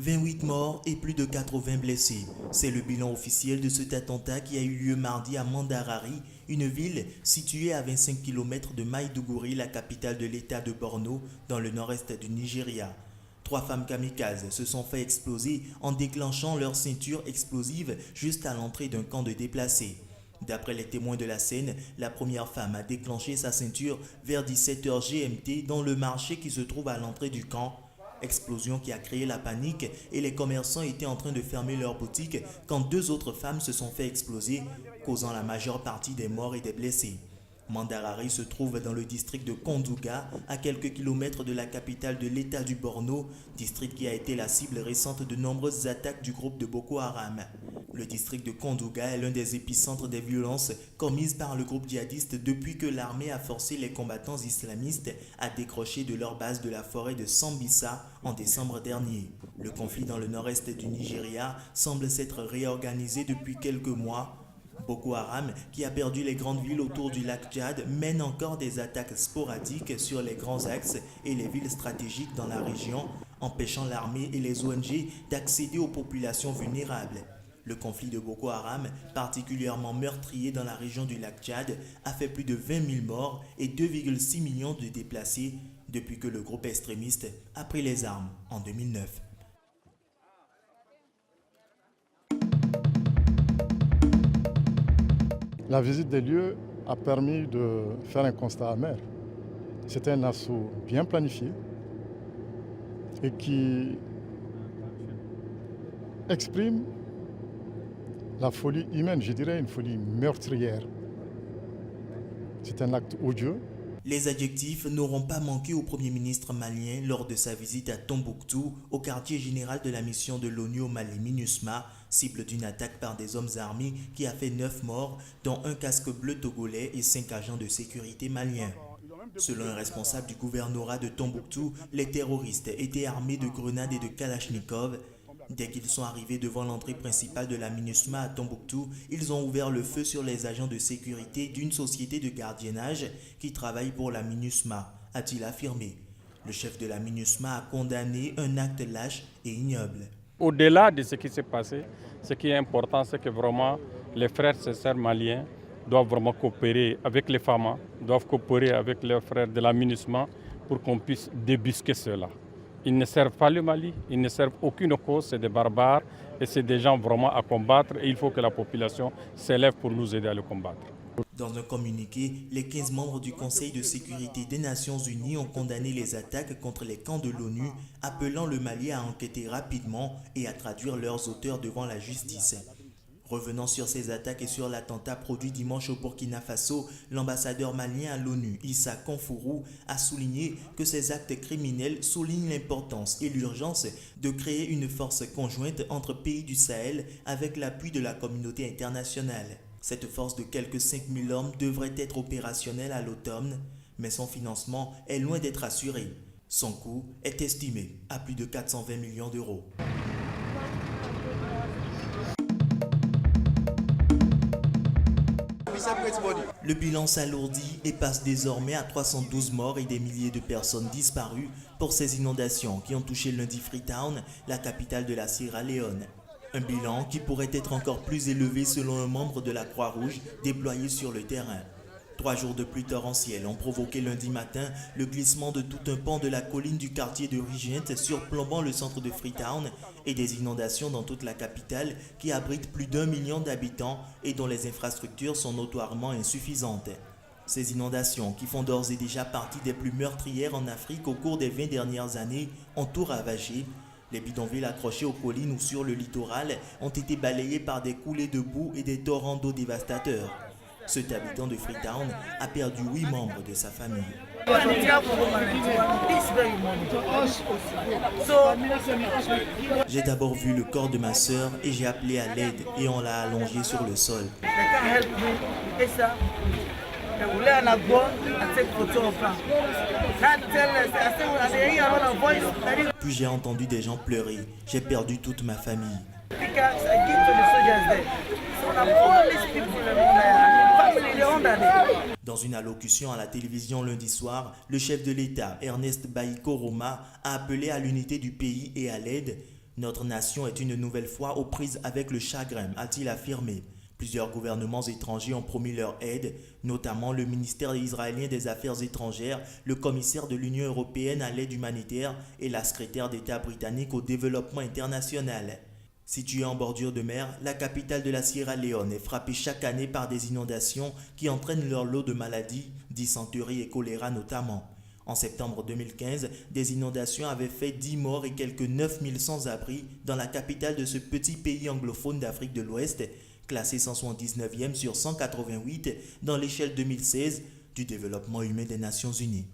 28 morts et plus de 80 blessés. C'est le bilan officiel de cet attentat qui a eu lieu mardi à Mandarari, une ville située à 25 km de Maïdougouri, la capitale de l'état de Borno, dans le nord-est du Nigeria. 3 femmes kamikazes se sont fait exploser en déclenchant leur ceinture explosive juste à l'entrée d'un camp de déplacés. D'après les témoins de la scène, la première femme a déclenché sa ceinture vers 17h GMT dans le marché qui se trouve à l'entrée du camp. Explosion qui a créé la panique et les commerçants étaient en train de fermer leurs boutiques quand 2 autres femmes se sont fait exploser, causant la majeure partie des morts et des blessés. Mandarari se trouve dans le district de Kondouga, à quelques kilomètres de la capitale de l'état du Borno, district qui a été la cible récente de nombreuses attaques du groupe de Boko Haram. Le district de Kondouga est l'un des épicentres des violences commises par le groupe djihadiste depuis que l'armée a forcé les combattants islamistes à décrocher de leur base de la forêt de Sambisa en décembre dernier. Le conflit dans le nord-est du Nigeria semble s'être réorganisé depuis quelques mois. Boko Haram, qui a perdu les grandes villes autour du lac Tchad, mène encore des attaques sporadiques sur les grands axes et les villes stratégiques dans la région, empêchant l'armée et les ONG d'accéder aux populations vulnérables. Le conflit de Boko Haram, particulièrement meurtrier dans la région du lac Tchad, a fait plus de 20 000 morts et 2,6 millions de déplacés depuis que le groupe extrémiste a pris les armes en 2009. La visite des lieux a permis de faire un constat amer. C'était un assaut bien planifié et qui exprime la folie humaine, je dirais une folie meurtrière. C'est un acte odieux. Les adjectifs n'auront pas manqué au Premier ministre malien lors de sa visite à Tombouctou, au quartier général de la mission de l'ONU au Mali, MINUSMA, cible d'une attaque par des hommes armés qui a fait 9 morts, dont un casque bleu togolais et 5 agents de sécurité maliens. Selon un responsable du gouvernorat de Tombouctou, les terroristes étaient armés de grenades et de kalachnikov. Dès qu'ils sont arrivés devant l'entrée principale de la MINUSMA à Tombouctou, ils ont ouvert le feu sur les agents de sécurité d'une société de gardiennage qui travaille pour la MINUSMA, a-t-il affirmé. Le chef de la MINUSMA a condamné un acte lâche et ignoble. Au-delà de ce qui s'est passé, ce qui est important, c'est que vraiment les frères et sœurs maliens doivent vraiment coopérer avec les FAMA, doivent coopérer avec leurs frères de la MINUSMA pour qu'on puisse débusquer cela. Ils ne servent pas le Mali, ils ne servent aucune cause, c'est des barbares et c'est des gens vraiment à combattre et il faut que la population s'élève pour nous aider à le combattre. Dans un communiqué, les 15 membres du Conseil de sécurité des Nations Unies ont condamné les attaques contre les camps de l'ONU, appelant le Mali à enquêter rapidement et à traduire leurs auteurs devant la justice. Revenant sur ces attaques et sur l'attentat produit dimanche au Burkina Faso, l'ambassadeur malien à l'ONU, Issa Konfourou, a souligné que ces actes criminels soulignent l'importance et l'urgence de créer une force conjointe entre pays du Sahel avec l'appui de la communauté internationale. Cette force de quelques 5000 hommes devrait être opérationnelle à l'automne, mais son financement est loin d'être assuré. Son coût est estimé à plus de 420 millions d'euros. Le bilan s'alourdit et passe désormais à 312 morts et des milliers de personnes disparues pour ces inondations qui ont touché lundi Freetown, la capitale de la Sierra Leone. Un bilan qui pourrait être encore plus élevé selon un membre de la Croix-Rouge déployé sur le terrain. 3 jours de pluie torrentielle ont provoqué lundi matin le glissement de tout un pan de la colline du quartier de Regent surplombant le centre de Freetown et des inondations dans toute la capitale qui abrite plus d'1 million d'habitants et dont les infrastructures sont notoirement insuffisantes. Ces inondations, qui font d'ores et déjà partie des plus meurtrières en Afrique au cours des 20 dernières années, ont tout ravagé. Les bidonvilles accrochés aux collines ou sur le littoral ont été balayés par des coulées de boue et des torrents d'eau dévastateurs. Cet habitant de Freetown a perdu 8 membres de sa famille. J'ai d'abord vu le corps de ma sœur et j'ai appelé à l'aide et on l'a allongé sur le sol. Puis j'ai entendu des gens pleurer. J'ai perdu toute ma famille. Dans une allocution à la télévision lundi soir, le chef de l'État, Ernest Bai Koroma, a appelé à l'unité du pays et à l'aide. Notre nation est une nouvelle fois aux prises avec le chagrin, a-t-il affirmé. Plusieurs gouvernements étrangers ont promis leur aide, notamment le ministère israélien des Affaires étrangères, le commissaire de l'Union européenne à l'aide humanitaire et la secrétaire d'État britannique au développement international. Située en bordure de mer, la capitale de la Sierra Leone est frappée chaque année par des inondations qui entraînent leur lot de maladies, dysenterie et choléra notamment. En septembre 2015, des inondations avaient fait 10 morts et quelques 9000 sans-abri dans la capitale de ce petit pays anglophone d'Afrique de l'Ouest, classé 179e sur 188 dans l'échelle 2016 du développement humain des Nations Unies.